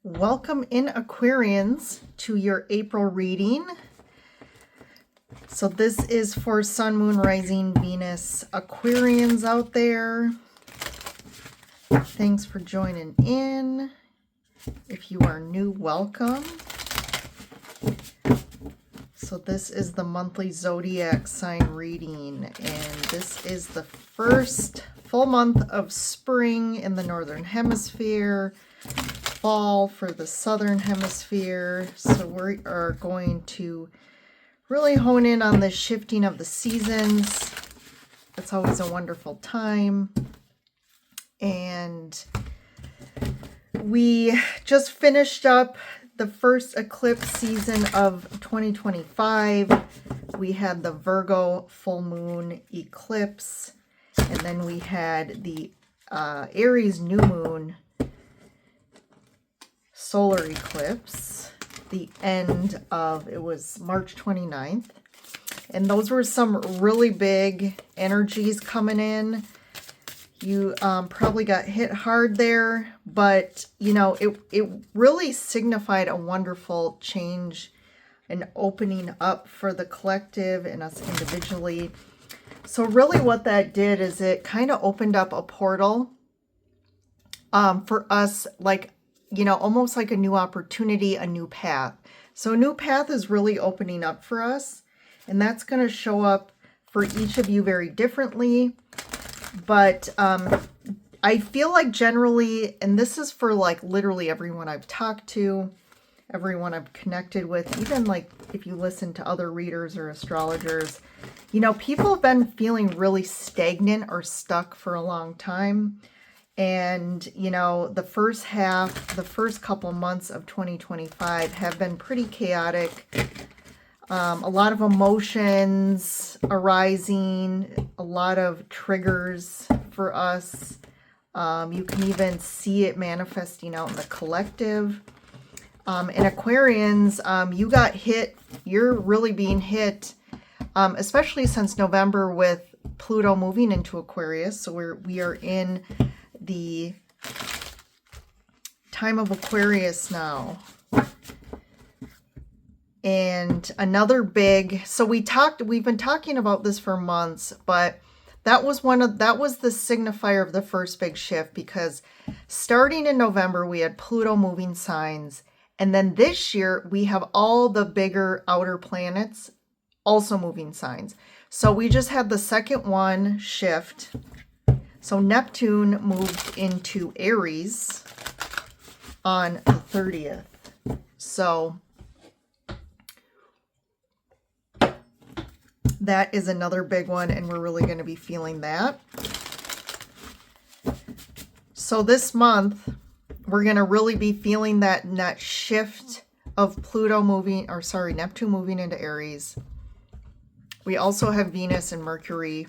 Welcome in Aquarians to your April reading. So this is for Sun, Moon, Rising, Venus Aquarians out there. Thanks for joining in. If you are new, welcome. So this is the monthly zodiac sign reading, and this is the first full month of spring in the Northern Hemisphere, fall for the Southern Hemisphere. So we are going to really hone in on the shifting of the seasons. It's always a wonderful time. And we just finished up the first eclipse season of 2025. We had the Virgo full moon eclipse, and then we had the Aries new moon solar eclipse, the end of, it was March 29th. And those were some really big energies coming in. You probably got hit hard there, but you know, it really signified a wonderful change and opening up for the collective and us individually. So really what that did is it kind of opened up a portal for us, like, you know, almost like a new opportunity, a new path. So a new path is really opening up for us, and that's going to show up for each of you very differently. But I feel like generally, and this is for like literally everyone I've talked to, everyone I've connected with, even like if you listen to other readers or astrologers, you know, people have been feeling really stagnant or stuck for a long time. And, you know, the first couple months of 2025 have been pretty chaotic. A lot of emotions arising, a lot of triggers for us. You can even see it manifesting out in the collective. And Aquarians, you got hit. You're really being hit, especially since November with Pluto moving into Aquarius. So we are in the time of Aquarius now. And another big, so we've been talking about this for months, but that was the signifier of the first big shift, because starting in November we had Pluto moving signs, and then this year we have all the bigger outer planets also moving signs. So we just had the second one shift. So Neptune moved into Aries on the 30th. So that is another big one, and we're really going to be feeling that. So this month, we're going to really be feeling that shift of Neptune moving into Aries. We also have Venus and Mercury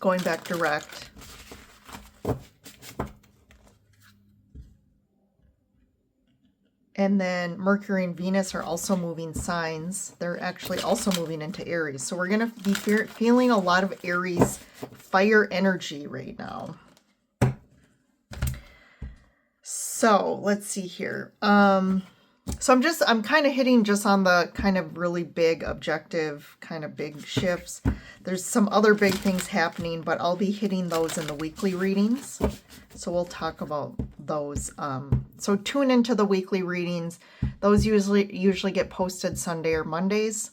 going back direct. And then Mercury and Venus are also moving signs. They're actually also moving into Aries. So we're going to be feeling a lot of Aries fire energy right now. So let's see here. So I'm kind of hitting just on the kind of really big objective, kind of big shifts. There's some other big things happening, but I'll be hitting those in the weekly readings. So we'll talk about those. So tune into the weekly readings. Those usually get posted Sunday or Mondays.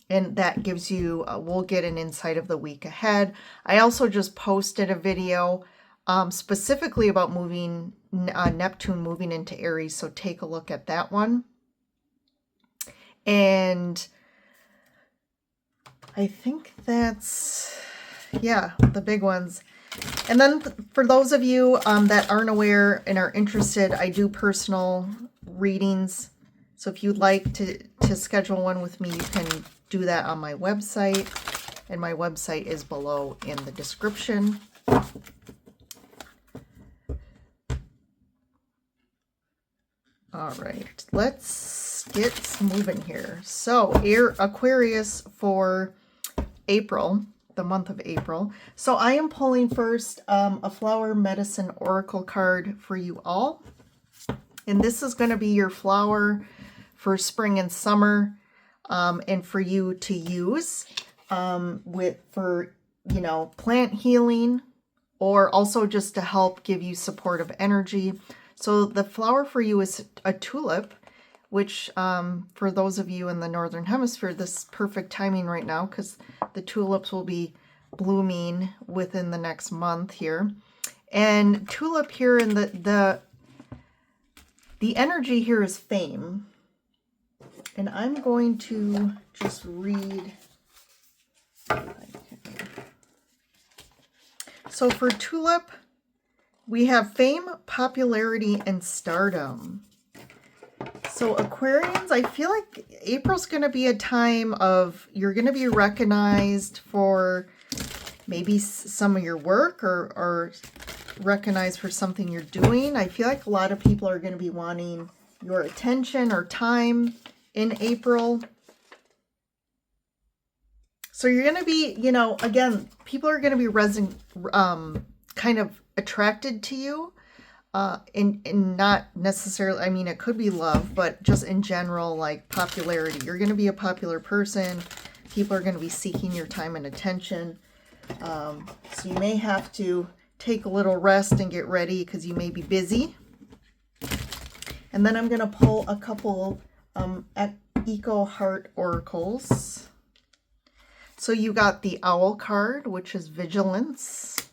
And that gives you, we'll get an insight of the week ahead. I also just posted a video specifically about Neptune moving into Aries. So take a look at that one. And I think that's, yeah, the big ones. And then for those of you that aren't aware and are interested, I do personal readings. So if you'd like to schedule one with me, you can do that on my website. And my website is below in the description. All right, let's get moving here. So Aquarius for April, the month of April. So I am pulling first a flower medicine oracle card for you all. And this is going to be your flower for spring and summer, and for you to use for, you know, plant healing, or also just to help give you supportive energy. So the flower for you is a tulip, which for those of you in the Northern Hemisphere, this is perfect timing right now because the tulips will be blooming within the next month here. And tulip here in the energy here is fame. And I'm going to just read. So for tulip, we have fame, popularity, and stardom. So Aquarians, I feel like April's going to be a time of, you're going to be recognized for maybe some of your work, or recognized for something you're doing. I feel like a lot of people are going to be wanting your attention or time in April. So you're going to be, you know, again, people are going to be kind of attracted to you, and not necessarily, I mean, it could be love, but just in general, like popularity. You're going to be a popular person. People are going to be seeking your time and attention. So you may have to take a little rest and get ready because you may be busy. And then I'm going to pull a couple Eco Heart Oracles. So you got the Owl card, which is Vigilance.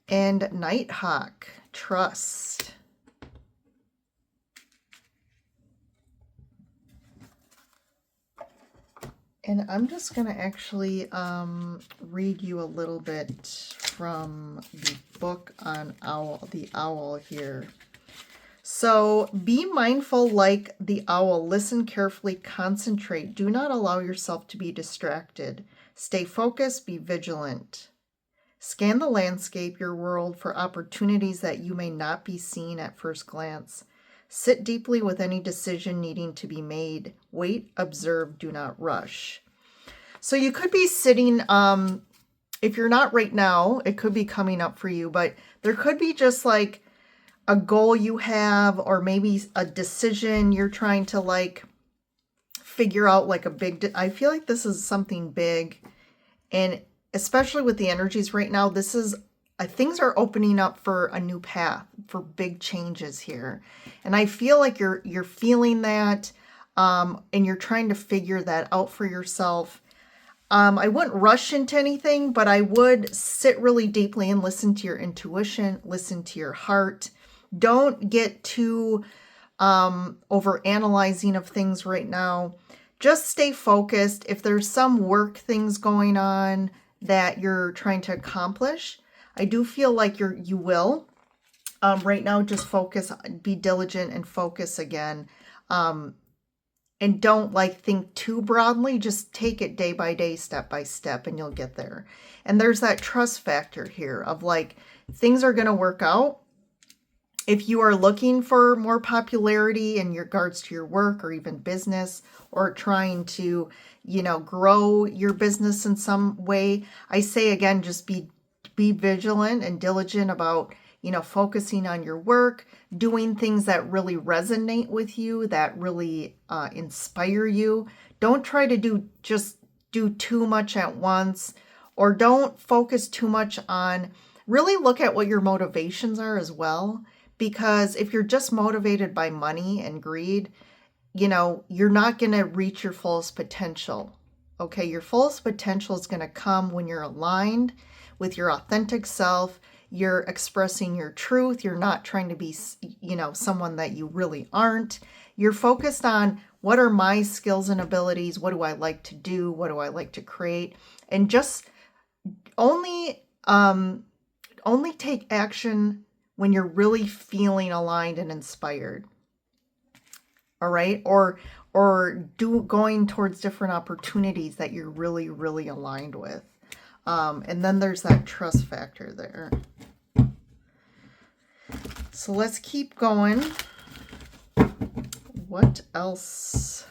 And Nighthawk, Trust. And I'm just going to actually read you a little bit from the book on the owl here. So be mindful like the owl. Listen carefully, concentrate. Do not allow yourself to be distracted. Stay focused, be vigilant. Scan the landscape, your world, for opportunities that you may not be seeing at first glance. Sit deeply with any decision needing to be made. Wait, observe, do not rush. So you could be sitting, if you're not right now, it could be coming up for you, but there could be just like a goal you have, or maybe a decision you're trying to like figure out, like a big, I feel like this is something big. And especially with the energies right now, this is, things are opening up for a new path, for big changes here. And I feel like you're feeling that, and you're trying to figure that out for yourself. I wouldn't rush into anything, but I would sit really deeply and listen to your intuition, listen to your heart. Don't get too over analyzing of things right now. Just stay focused. If there's some work things going on that you're trying to accomplish, I do feel like you will. Right now, just focus, be diligent and focus again. And don't like think too broadly. Just take it day by day, step by step, and you'll get there. And there's that trust factor here of like, things are going to work out. If you are looking for more popularity in regards to your work or even business, or trying to, you know, grow your business in some way, I say again, just be vigilant and diligent about, you know, focusing on your work, doing things that really resonate with you, that really inspire you. Don't try to do too much at once, or don't focus too much on, really look at what your motivations are as well. Because if you're just motivated by money and greed, you know, you're not going to reach your fullest potential. Okay, your fullest potential is going to come when you're aligned with your authentic self. You're expressing your truth. You're not trying to be, you know, someone that you really aren't. You're focused on, what are my skills and abilities? What do I like to do? What do I like to create? And just only take action when you're really feeling aligned and inspired. All right? Or going towards different opportunities that you're really, really aligned with. And then there's that trust factor there. So let's keep going. What else?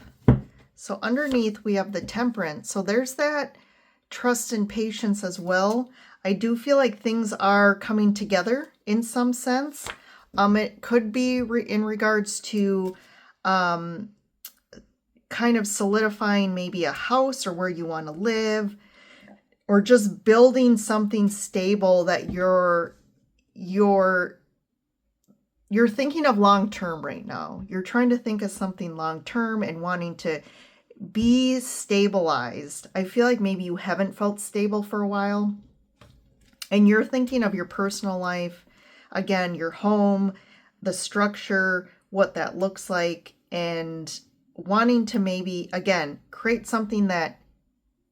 So underneath we have the Temperance. So there's that trust and patience as well. I do feel like things are coming together in some sense. It could be in regards to kind of solidifying maybe a house or where you want to live, or just building something stable that you're thinking of long term right now. You're trying to think of something long term and wanting to be stabilized. I feel like maybe you haven't felt stable for a while, and you're thinking of your personal life, again, your home, the structure, what that looks like, and wanting to maybe, again, create something that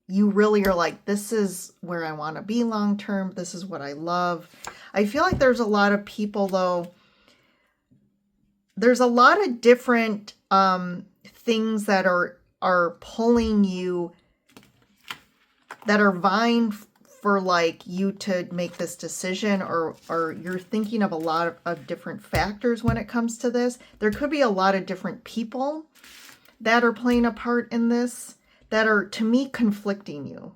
you really are like, this is where I want to be long term. This is what I love. I feel like there's a lot of people, though. There's a lot of different things that are pulling you, that are vying for like you to make this decision, or you're thinking of a lot of different factors when it comes to this. There could be a lot of different people that are playing a part in this, that are, to me, conflicting you.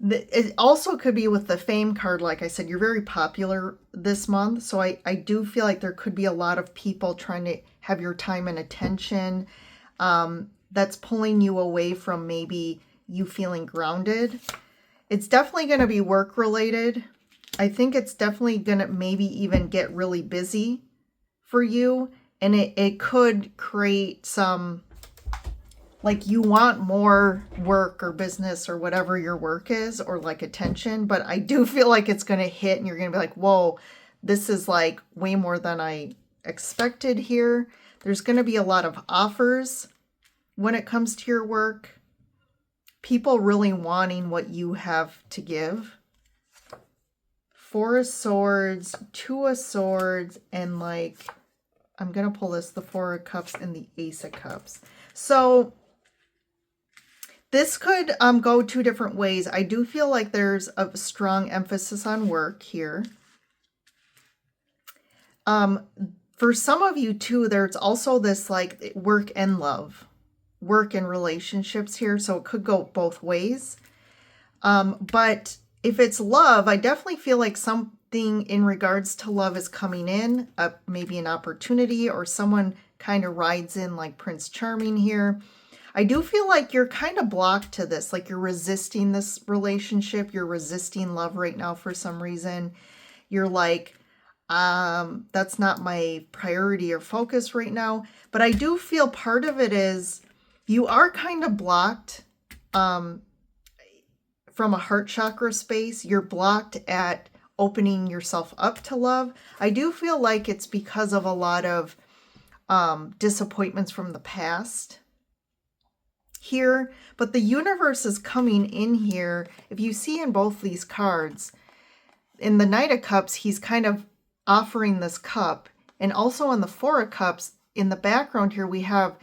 It also could be with the Fame card. Like I said, you're very popular this month. So I do feel like there could be a lot of people trying to have your time and attention, that's pulling you away from maybe you feeling grounded. It's definitely going to be work related. I think it's definitely going to maybe even get really busy for you. And it could create some, like, you want more work or business or whatever your work is, or like attention. But I do feel like it's going to hit and you're going to be like, whoa, this is like way more than I expected here. There's going to be a lot of offers when it comes to your work. People really wanting what you have to give. 4 of Swords, 2 of Swords, and like, I'm going to pull this, the 4 of Cups and the Ace of Cups. So this could go 2 different ways. I do feel like there's a strong emphasis on work here. For some of you too, there's also this like work and love, work and relationships here. So it could go both ways. But if it's love, I definitely feel like something in regards to love is coming in, maybe an opportunity, or someone kind of rides in like Prince Charming here. I do feel like you're kind of blocked to this, like you're resisting this relationship. You're resisting love right now for some reason. You're like, that's not my priority or focus right now. But I do feel part of it is you are kind of blocked from a heart chakra space. You're blocked at opening yourself up to love. I do feel like it's because of a lot of disappointments from the past here. But the universe is coming in here. If you see in both these cards, in the Knight of Cups, he's kind of offering this cup. And also on the 4 of Cups, in the background here, we have,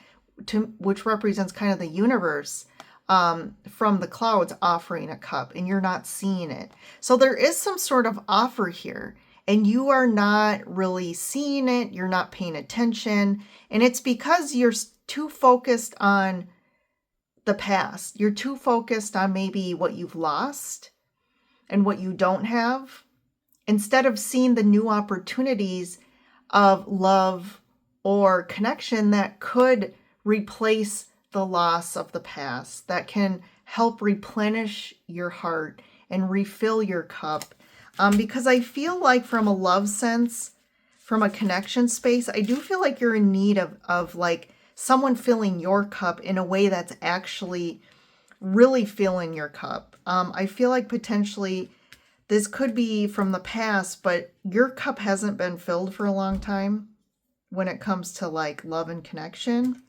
which represents kind of the universe, from the clouds offering a cup, and you're not seeing it. So there is some sort of offer here, and you are not really seeing it. You're not paying attention. And it's because you're too focused on the past. You're too focused on maybe what you've lost and what you don't have, instead of seeing the new opportunities of love or connection that could replace the loss of the past, that can help replenish your heart and refill your cup. Because I feel like from a love sense, from a connection space, I do feel like you're in need of like someone filling your cup in a way that's actually really filling your cup. I feel like potentially this could be from the past, but your cup hasn't been filled for a long time when it comes to like love and connection.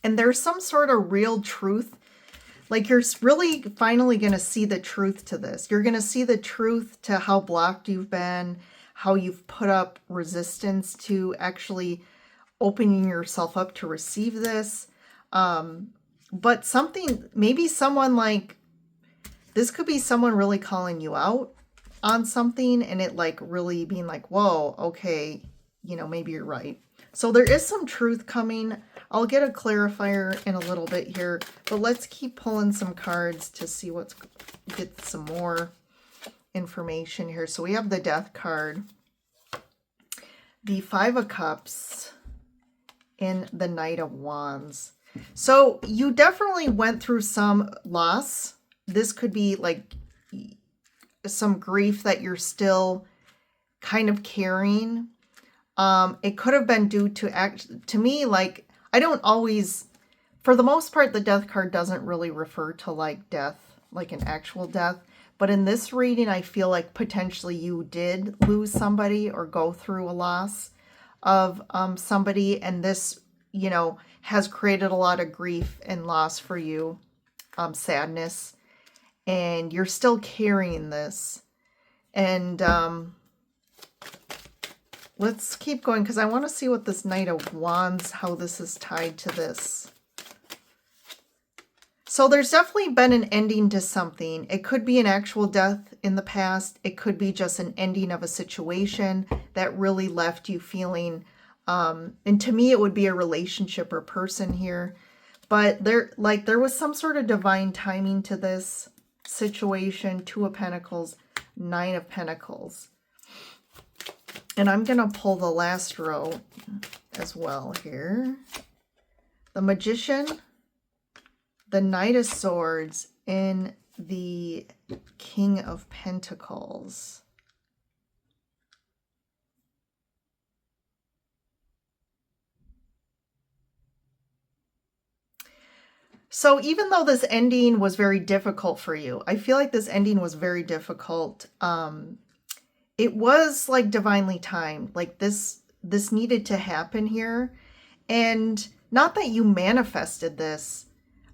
And there's some sort of real truth. Like you're really finally going to see the truth to this. You're going to see the truth to how blocked you've been, how you've put up resistance to actually opening yourself up to receive this. But something, maybe someone like, this could be someone really calling you out on something, and it like really being like, whoa, okay, you know, maybe you're right. So there is some truth coming. I'll get a clarifier in a little bit here, but let's keep pulling some cards to see get some more information here. So we have the Death card, the Five of Cups, and the Knight of Wands. So you definitely went through some loss. This could be like some grief that you're still kind of carrying. It could have been due to me, like, I don't always, for the most part, the Death card doesn't really refer to like death, like an actual death. But in this reading, I feel like potentially you did lose somebody or go through a loss of somebody. And this, you know, has created a lot of grief and loss for you, sadness. And you're still carrying this. And let's keep going because I want to see what this Knight of Wands, how this is tied to this. So there's definitely been an ending to something. It could be an actual death in the past. It could be just an ending of a situation that really left you feeling, and to me it would be a relationship or person here. But there was some sort of divine timing to this situation. Two of Pentacles, Nine of Pentacles. And I'm going to pull the last row as well here. The Magician, the Knight of Swords, and the King of Pentacles. So even though this ending was very difficult for you, I feel like this ending was very difficult. It was like divinely timed. Like this needed to happen here. And not that you manifested this.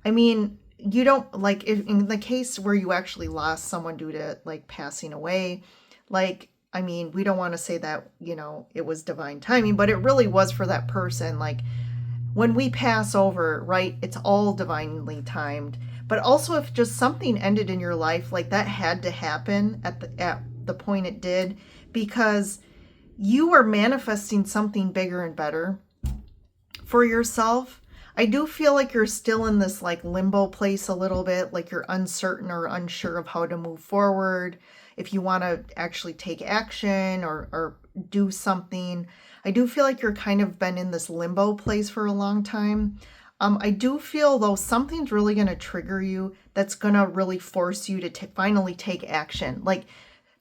I mean, you don't, like, if in the case where you actually lost someone due to like passing away, like, I mean, we don't want to say that, you know, it was divine timing, but it really was for that person. Like, when we pass over, right, it's all divinely timed. But also if just something ended in your life, like that had to happen at the point it did, because you are manifesting something bigger and better for yourself. I do feel like you're still in this like limbo place a little bit, like you're uncertain or unsure of how to move forward, if you want to actually take action or do something. I do feel like you're kind of been in this limbo place for a long time. I do feel though something's really going to trigger you that's going to really force you to finally take action. Like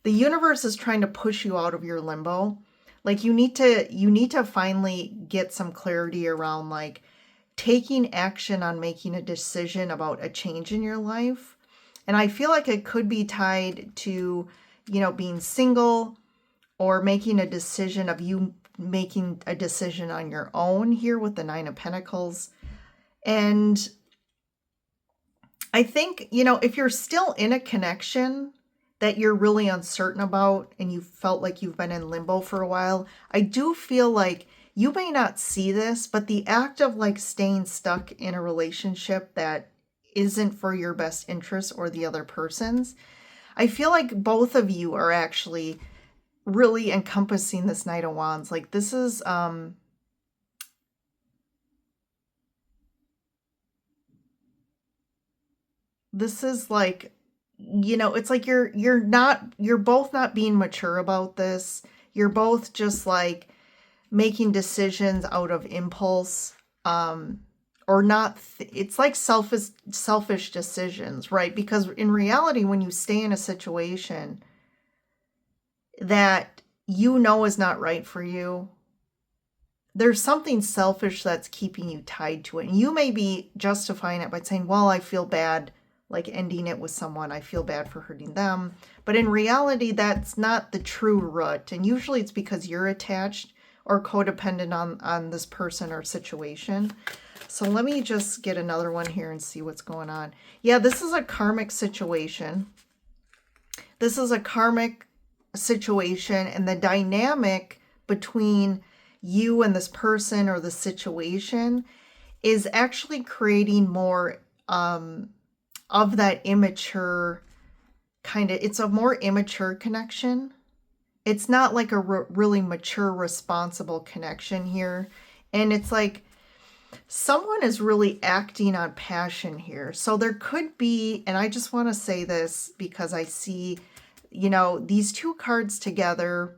the universe is trying to push you out of your limbo. Like you need to finally get some clarity around like taking action on making a decision about a change in your life. And I feel like it could be tied to, you know, being single or making a decision of you making a decision on your own here with the Nine of Pentacles. And I think, you know, if you're still in a connection that you're really uncertain about and you felt like you've been in limbo for a while, I do feel like you may not see this, but the act of like staying stuck in a relationship that isn't for your best interest or the other person's, I feel like both of you are actually really encompassing this Knight of Wands. Like this is like, you know, it's like you're both not being mature about this. You're both just like making decisions out of impulse, or not. It's like selfish decisions, right? Because in reality, when you stay in a situation that you know is not right for you, there's something selfish that's keeping you tied to it. And you may be justifying it by saying, well, I feel bad like ending it with someone. I feel bad for hurting them. But in reality, that's not the true root. And usually it's because you're attached or codependent on this person or situation. So let me just get another one here and see what's going on. Yeah, this is a karmic situation. This is a karmic situation, and the dynamic between you and this person or the situation is actually creating more of that immature kind of, it's a more immature connection. It's not like a really mature, responsible connection here. And it's like someone is really acting on passion here. So there could be, and I just want to say this because I see you know, these two cards together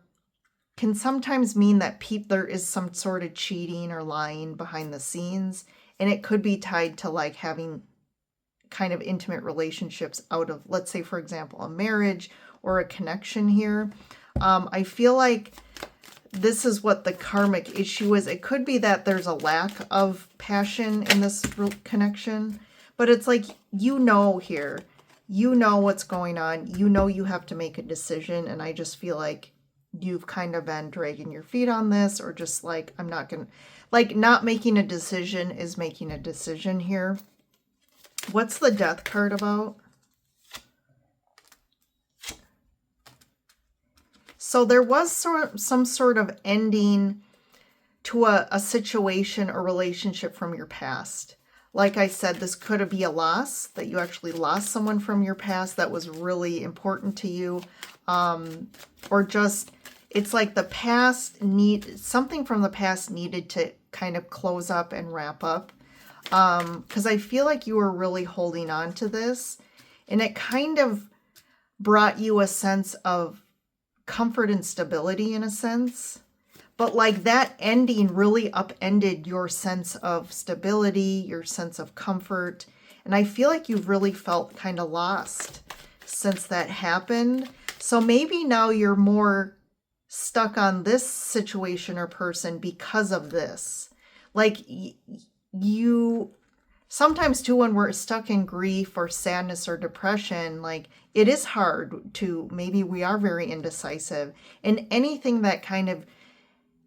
can sometimes mean that there is some sort of cheating or lying behind the scenes. And it could be tied to like having kind of intimate relationships out of, let's say, for example, a marriage or a connection here. I feel like this is what the karmic issue is. It could be that there's a lack of passion in this connection, but it's like, you know, here, you know what's going on. You know, you have to make a decision. And I just feel like you've kind of been dragging your feet on this, or just like, I'm not going to, like, not making a decision is making a decision here. What's the Death card about? So there was some sort of ending to a situation or relationship from your past. Like I said, this could be a loss, that you actually lost someone from your past that was really important to you. Or just, it's like the past something from the past needed to kind of close up and wrap up. Because I feel like you were really holding on to this, and it kind of brought you a sense of comfort and stability in a sense. But like that ending really upended your sense of stability, your sense of comfort. And I feel like you've really felt kind of lost since that happened. So maybe now you're more stuck on this situation or person because of this. Like you sometimes too, when we're stuck in grief or sadness or depression, like it is hard to, maybe we are very indecisive, and anything that kind of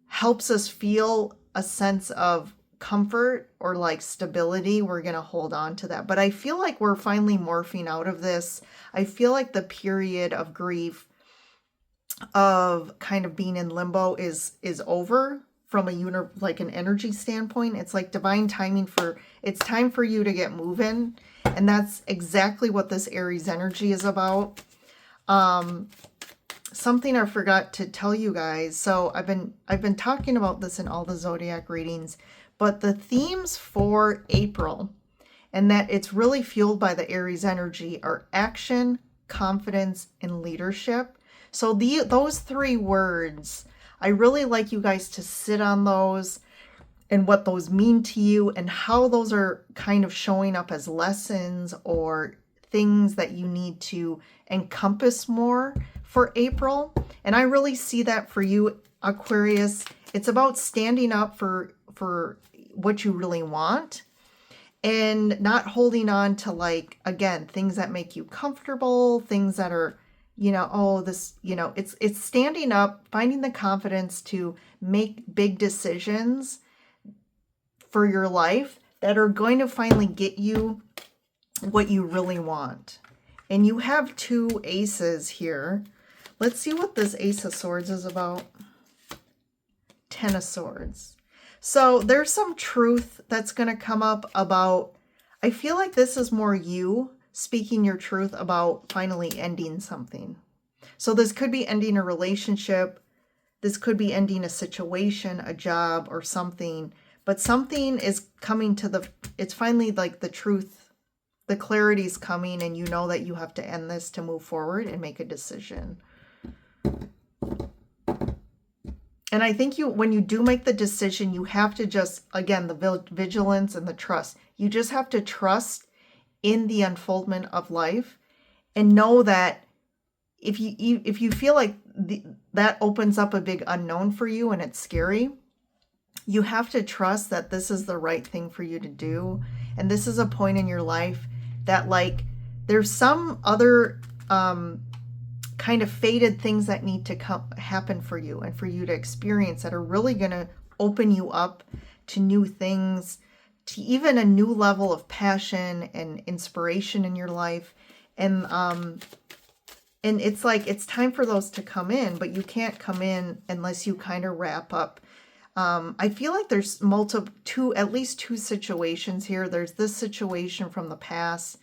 helps us feel a sense of comfort or like stability, we're going to hold on to that. But I feel like we're finally morphing out of this. I feel like the period of grief, of kind of being in limbo is over from like an energy standpoint. It's like divine timing it's time for you to get moving. And that's exactly what this Aries energy is about. Something I forgot to tell you guys. So I've been talking about this in all the zodiac readings, but the themes for April, and that it's really fueled by the Aries energy, are action, confidence, and leadership. So those three words, I really like you guys to sit on those and what those mean to you, and how those are kind of showing up as lessons or things that you need to encompass more for April. And I really see that for you, Aquarius. It's about standing up for what you really want, and not holding on to, like, again, things that make you comfortable, things that are, you know, oh, this, you know, it's standing up, finding the confidence to make big decisions for your life that are going to finally get you what you really want. And you have two aces here. Let's see what this Ace of Swords is about. Ten of Swords. So there's some truth that's going to come up about, I feel like this is more you speaking your truth about finally ending something. So this could be ending a relationship. This could be ending a situation, a job, or something. But something is coming to it's finally like the truth, the clarity is coming, and you know that you have to end this to move forward and make a decision. And I think when you do make the decision, you have to just, again, the vigilance and the trust. You just have to trust in the unfoldment of life, and know that if you feel like that opens up a big unknown for you and it's scary, you have to trust that this is the right thing for you to do. And this is a point in your life that, like, there's some other kind of fated things that need to happen for you and for you to experience, that are really going to open you up to new things, to even a new level of passion and inspiration in your life. And it's like, it's time for those to come in, but you can't come in unless you kind of wrap up. I feel like there's at least two situations here. There's this situation from the past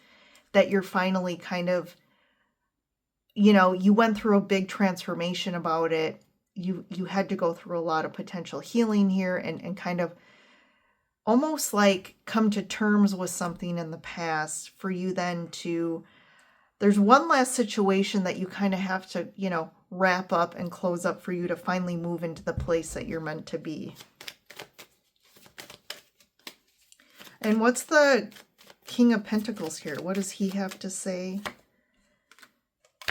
that you're finally kind of, you know, you went through a big transformation about it. You had to go through a lot of potential healing here, and kind of almost like come to terms with something in the past for you then to There's one last situation that you kind of have to, you know, wrap up and close up for you to finally move into the place that you're meant to be. And what's the King of Pentacles here? What does he have to say?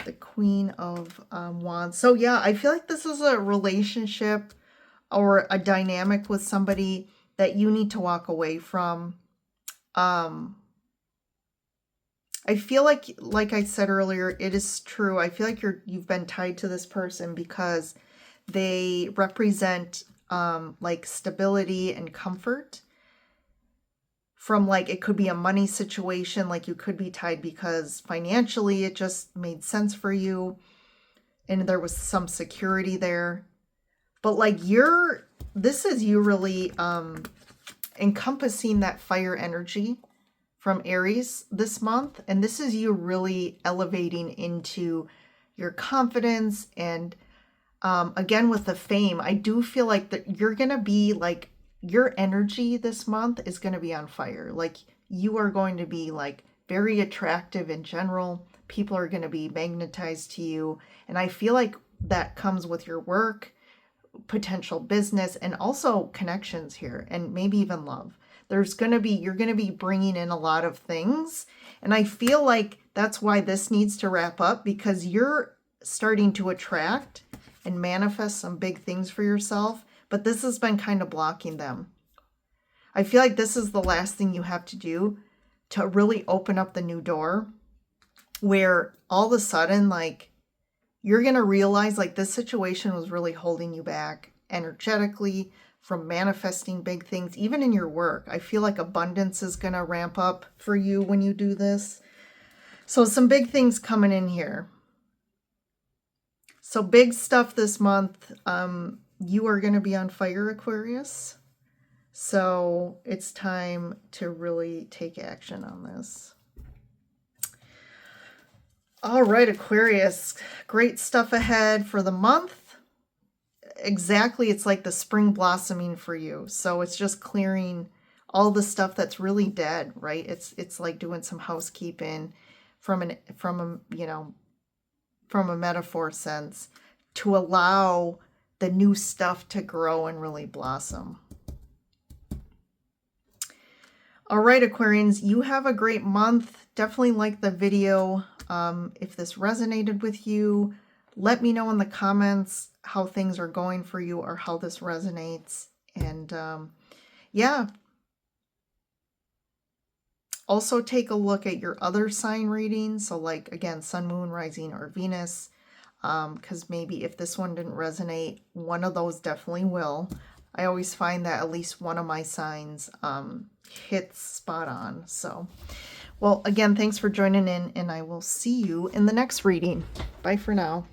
The Queen of Wands. So yeah, I feel like this is a relationship or a dynamic with somebody that you need to walk away from. I feel like I said earlier, it is true. I feel like you've been tied to this person because they represent like stability and comfort. From like, it could be a money situation, like you could be tied because financially it just made sense for you and there was some security there. But like this is you really encompassing that fire energy from Aries this month. And this is you really elevating into your confidence. And again, with the fame, I do feel like that you're going to be like, your energy this month is going to be on fire. Like you are going to be like very attractive in general. People are going to be magnetized to you. And I feel like that comes with your work, potential business, and also connections here, and maybe even love. You're going to be bringing in a lot of things. And I feel like that's why this needs to wrap up, because you're starting to attract and manifest some big things for yourself, but this has been kind of blocking them. I feel like this is the last thing you have to do to really open up the new door, where all of a sudden, like, you're going to realize like this situation was really holding you back energetically from manifesting big things, even in your work. I feel like abundance is going to ramp up for you when you do this. So some big things coming in here. So big stuff this month. You are going to be on fire, Aquarius. So it's time to really take action on this. All right, Aquarius, great stuff ahead for the month. Exactly, it's like the spring blossoming for you. So it's just clearing all the stuff that's really dead, right? It's like doing some housekeeping from a metaphor sense to allow the new stuff to grow and really blossom. All right, Aquarians, you have a great month. Definitely like the video. If this resonated with you, let me know in the comments how things are going for you or how this resonates. And yeah, also take a look at your other sign readings. So like, again, Sun, Moon, Rising, or Venus, because maybe if this one didn't resonate, one of those definitely will. I always find that at least one of my signs hits spot on. So, well, again, thanks for joining in, and I will see you in the next reading. Bye for now.